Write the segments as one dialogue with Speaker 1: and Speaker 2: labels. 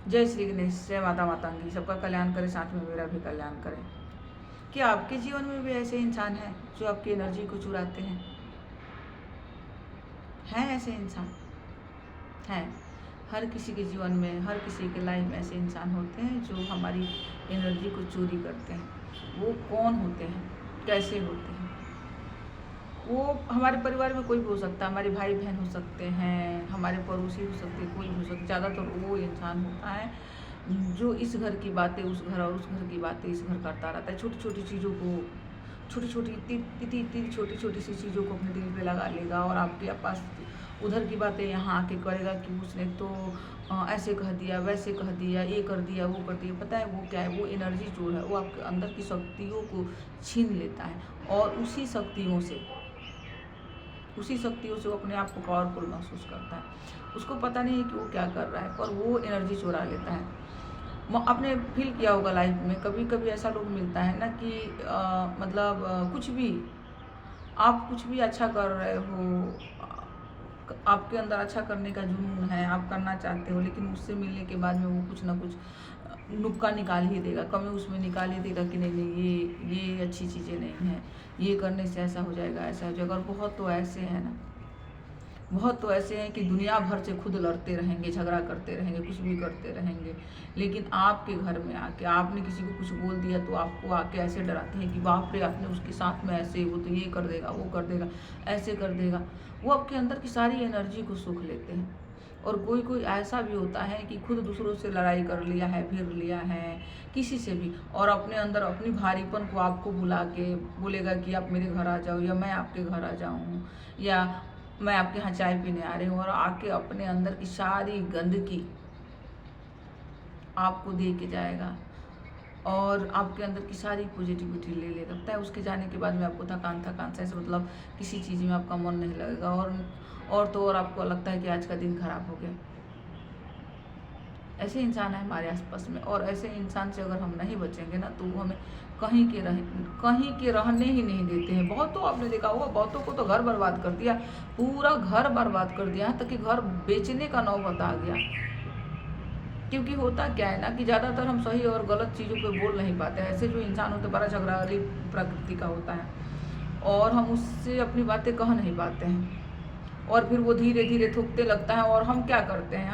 Speaker 1: जय श्री गणेश, जय माता मातंगी, सबका कल्याण करे, साथ में मेरा भी कल्याण करे। क्या आपके जीवन में भी ऐसे इंसान हैं जो आपकी एनर्जी को चुराते हैं? हैं ऐसे इंसान? हैं। हर किसी के जीवन में, हर किसी के लाइफ में ऐसे इंसान होते हैं जो हमारी एनर्जी को चोरी करते हैं। वो कौन होते हैं, कैसे होते हैं? वो हमारे परिवार में कोई भी हो सकता है, हमारे भाई बहन हो सकते हैं, हमारे पड़ोसी हो सकते हैं, कोई भी हो सकता है। ज़्यादातर वो इंसान होता है जो इस घर की बातें उस घर और उस घर की बातें इस घर करता रहता है। छोटी छोटी चीज़ों को, छोटी छोटी इतनी छोटी छोटी सी चीज़ों को अपने दिल पे लगा लेगा और आपके पास उधर की बातें यहाँ आके करेगा कि उसने तो ऐसे कह दिया, वैसे कह दिया, ये कर दिया, वो कर दिया। पता है वो क्या है? वो एनर्जी चोर है। वो आपके अंदर की शक्तियों को छीन लेता है और उसी शक्तियों से वो अपने आप को पावरफुल महसूस करता है। उसको पता नहीं है कि वो क्या कर रहा है, पर वो एनर्जी चुरा लेता है। आपने फील किया होगा लाइफ में, कभी कभी ऐसा लोग मिलता है ना कि कुछ भी, आप कुछ भी अच्छा कर रहे हो, आपके अंदर अच्छा करने का जुनून है, आप करना चाहते हो, लेकिन उससे मिलने के बाद में वो कुछ ना कुछ नुक्का निकाल ही देगा, कमी उसमें निकाल ही देगा कि नहीं नहीं ये अच्छी चीज़ें नहीं हैं, ये करने से ऐसा हो जाएगा, ऐसा हो जाएगा। और बहुत तो ऐसे हैं ना, बहुत तो ऐसे हैं कि दुनिया भर से खुद लड़ते रहेंगे, झगड़ा करते रहेंगे, कुछ भी करते रहेंगे, लेकिन आपके घर में आके आपने किसी को कुछ बोल दिया तो आपको आके ऐसे डराते हैं कि बाप रे, आपने उसके साथ में ऐसे, वो तो ये कर देगा, वो कर देगा, ऐसे कर देगा। वो आपके अंदर की सारी एनर्जी को सूख लेते हैं। और कोई कोई ऐसा भी होता है कि खुद दूसरों से लड़ाई कर लिया है, फिर लिया है किसी से भी, और अपने अंदर अपनी भारीपन को आपको बुला के बोलेगा कि आप मेरे घर आ जाओ, या मैं आपके घर आ जाऊँ, या मैं आपके यहाँ चाय पीने आ रही हूँ, और आके अपने अंदर की सारी गंदगी आपको दे के जाएगा और आपके अंदर की सारी पॉजिटिविटी ले लेगा। पता है उसके जाने के बाद में आपको थकान थकान सा ऐसे, किसी चीज़ में आपका मन नहीं लगेगा, और तो और आपको लगता है कि आज का दिन खराब हो गया। ऐसे इंसान है हमारे आसपास में, और ऐसे इंसान से अगर हम नहीं बचेंगे ना तो वो हमें कहीं के रहने ही नहीं देते हैं। बहुत तो आपने देखा होगा, बहुतों को तो घर बर्बाद कर दिया, पूरा घर बर्बाद कर दिया, यहाँ तक कि घर बेचने का नौबत आ गया। क्योंकि होता क्या है ना कि ज़्यादातर हम सही और गलत चीज़ों पे बोल नहीं पाते हैं। ऐसे जो इंसान होते बड़ा झगड़ाली प्रकृति का होता है, और हम उससे अपनी बातें कह नहीं पाते हैं, और फिर वो धीरे धीरे थूकते लगता है। और हम क्या करते हैं,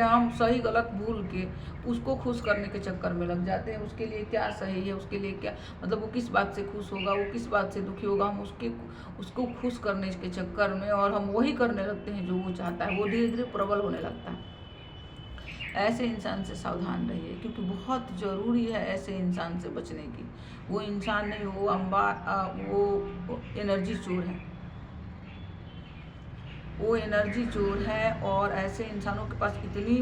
Speaker 1: हम सही गलत भूल के उसको खुश करने के चक्कर में लग जाते हैं। उसके लिए क्या सही है, उसके लिए क्या, वो किस बात से खुश होगा, वो किस बात से दुखी होगा, हम उसको खुश करने के चक्कर में, और हम वही करने लगते हैं जो वो चाहता है। वो धीरे धीरे प्रबल होने लगता है। ऐसे इंसान से सावधान रहिए, क्योंकि बहुत ज़रूरी है ऐसे इंसान से बचने की। वो इंसान नहीं, वो एनर्जी चोर है, वो एनर्जी चोर है। और ऐसे इंसानों के पास इतनी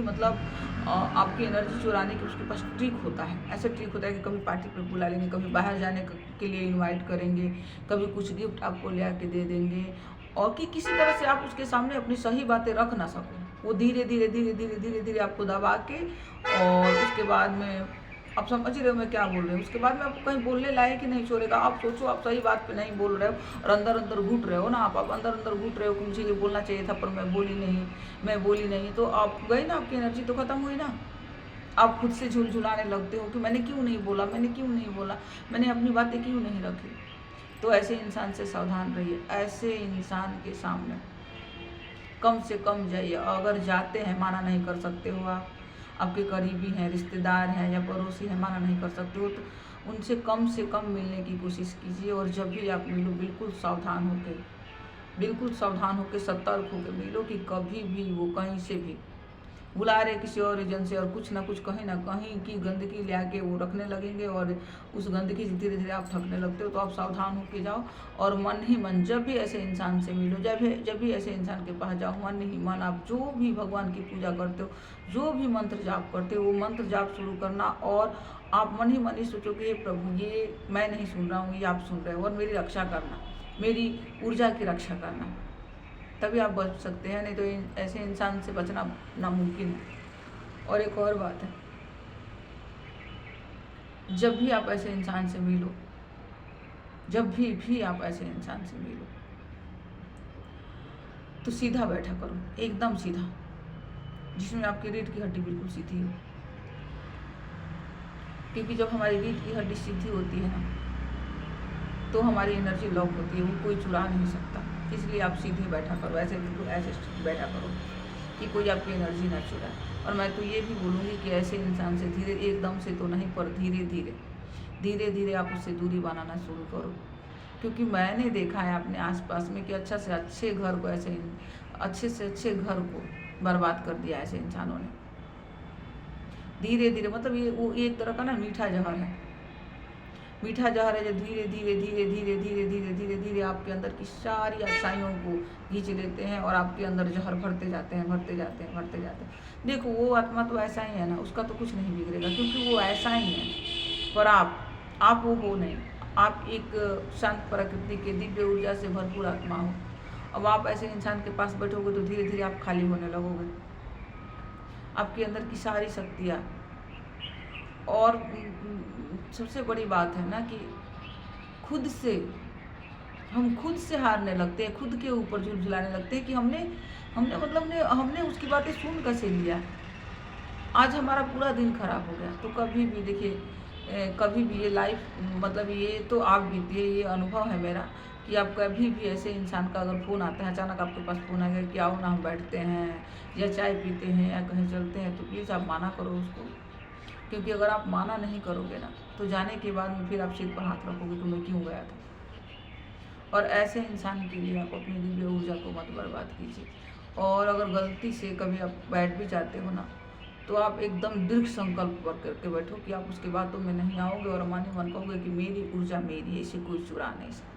Speaker 1: आपकी एनर्जी चुराने की उसके पास ट्रिक होता है। ऐसे ट्रिक होता है कि कभी पार्टी पे बुला लेंगे, कभी बाहर जाने के लिए इनवाइट करेंगे, कभी कुछ गिफ्ट आपको ले आके दे देंगे, और कि किसी तरह से आप उसके सामने अपनी सही बातें रख ना सको। वो धीरे धीरे धीरे धीरे धीरे धीरे आपको दबा के, और उसके बाद में आप समझ रहे हो मैं क्या बोल रही हूँ, उसके बाद में आपको कहीं बोलने लायक ही नहीं छोड़ेगा। आप सोचो, आप सही बात पे नहीं बोल रहे हो और अंदर अंदर घुट रहे हो ना, आप अंदर अंदर घुट रहे हो कि मुझे ये बोलना चाहिए था पर मैं बोली नहीं, तो आप गई ना, आपकी एनर्जी तो खत्म हुई ना। आप खुद से झुलझुलाने लगते हो कि मैंने क्यों नहीं बोला, मैंने अपनी बातें क्यों नहीं रखी। तो ऐसे इंसान से सावधान रहिए। ऐसे इंसान के सामने कम से कम जाइए। अगर जाते हैं, माना नहीं कर सकते हो, आप आपके करीबी हैं, रिश्तेदार हैं या पड़ोसी हैं, माना नहीं कर सकते हो, तो उनसे कम से कम मिलने की कोशिश कीजिए। और जब भी आप मिलो, बिल्कुल सावधान होकर, सतर्क होकर मिलो कि कभी भी वो कहीं से भी बुला रहे किसी और रीजन से, और कुछ ना कुछ कहीं ना कहीं की गंदगी ले आके वो रखने लगेंगे, और उस गंदगी से धीरे धीरे आप थकने लगते हो। तो आप सावधान होके जाओ, और मन ही मन जब भी ऐसे इंसान से मिलो, जब भी ऐसे इंसान के पास जाओ, मन ही मन आप जो भी भगवान की पूजा करते हो, जो भी मंत्र जाप करते हो, वो मंत्र जाप शुरू करना, और आप मन ही सोचो कि ये प्रभु, ये मैं नहीं सुन रहा हूँ, ये आप सुन रहे हो, और मेरी रक्षा करना, मेरी ऊर्जा की रक्षा करना, तभी आप बच सकते हैं। नहीं तो ऐसे इंसान से बचना नामुमकिन है। और एक और बात है, जब भी आप ऐसे इंसान से मिलो, आप ऐसे इंसान से मिलो, तो सीधा बैठा करो, एकदम सीधा, जिसमें आपकी रीढ़ की हड्डी बिल्कुल सीधी हो, क्योंकि जब हमारी रीढ़ की हड्डी सीधी होती है ना, तो हमारी एनर्जी लॉक होती है, वो कोई चुरा नहीं सकता। इसलिए आप सीधे बैठा करो, ऐसे बिल्कुल ऐसे बैठा करो कि कोई आपकी एनर्जी ना चुराए। और मैं तो ये भी बोलूँगी कि ऐसे इंसान से धीरे, एकदम से तो नहीं, पर धीरे धीरे आप उससे दूरी बनाना शुरू करो। क्योंकि मैंने देखा है अपने आसपास में कि अच्छा से अच्छे घर को अच्छे से अच्छे घर को बर्बाद कर दिया ऐसे इंसानों ने। धीरे मतलब ये वो एक तरह का ना मीठा जहर है, मीठा जहर है जो धीरे आपके अंदर की सारी अच्छाइयों को खींच लेते हैं और आपके अंदर जहर भरते जाते हैं। देखो वो आत्मा तो ऐसा ही है ना, उसका तो कुछ नहीं बिगड़ेगा क्योंकि वो ऐसा ही है। पर आप वो हो नहीं, आप एक शांत प्रकृति के दिव्य ऊर्जा से भरपूर आत्मा हो। अब आप ऐसे इंसान के पास बैठोगे तो धीरे आप खाली होने लगोगे। आपके अंदर की सारी शक्तियाँ, और सबसे बड़ी बात है ना कि हम खुद से हारने लगते हैं, खुद के ऊपर झुलझुलाने लगते हैं कि हमने उसकी बातें सुन कैसे लिया। आज हमारा पूरा दिन खराब हो गया। तो कभी भी देखिए, कभी भी ये लाइफ मतलब ये तो आप बीती है, ये अनुभव है मेरा कि आप कभी भी ऐसे इंसान का अगर फ़ोन आता है, अचानक आपके पास फ़ोन आ गया कि आओ ना हम बैठते हैं या चाय पीते हैं या कहीं चलते हैं, तो प्लीज़ आप माना करो उसको। क्योंकि अगर आप माना नहीं करोगे ना, तो जाने के बाद में फिर आप सिर पर हाथ रखोगे कि मैं क्यों गया था। और ऐसे इंसान के लिए आप अपनी दिव्य ऊर्जा को मत बर्बाद कीजिए। और अगर गलती से कभी आप बैठ भी जाते हो ना, तो आप एकदम दृढ़ संकल्प करके बैठो कि आप उसके बातों में नहीं आओगे और मन ही मन कहोगे कि मेरी ऊर्जा मेरी है, इसे कोई चुरा नहीं सकता।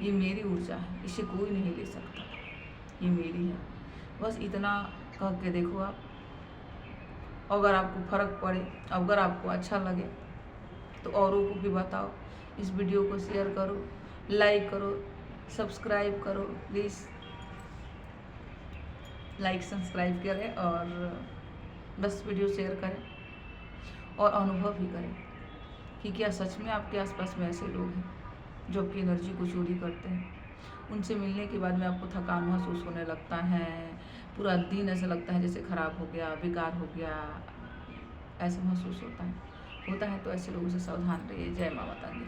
Speaker 1: ये मेरी ऊर्जा है, इसे कोई नहीं ले सकता, ये मेरी है। बस इतना कह के देखो आप। अगर आपको फ़र्क पड़े, अगर आपको अच्छा लगे तो औरों को भी बताओ। इस वीडियो को शेयर करो, लाइक करो, सब्सक्राइब करो। प्लीज़ लाइक सब्सक्राइब करें और बस वीडियो शेयर करें और अनुभव भी करें कि क्या सच में आपके आसपास में ऐसे लोग हैं जो आपकी एनर्जी को चोरी करते हैं। उनसे मिलने के बाद में आपको थकान महसूस होने लगता है, पूरा दिन ऐसा लगता है जैसे ख़राब हो गया, बेकार हो गया, ऐसा महसूस होता है। तो ऐसे लोगों से सावधान रहिए। जय माता दी।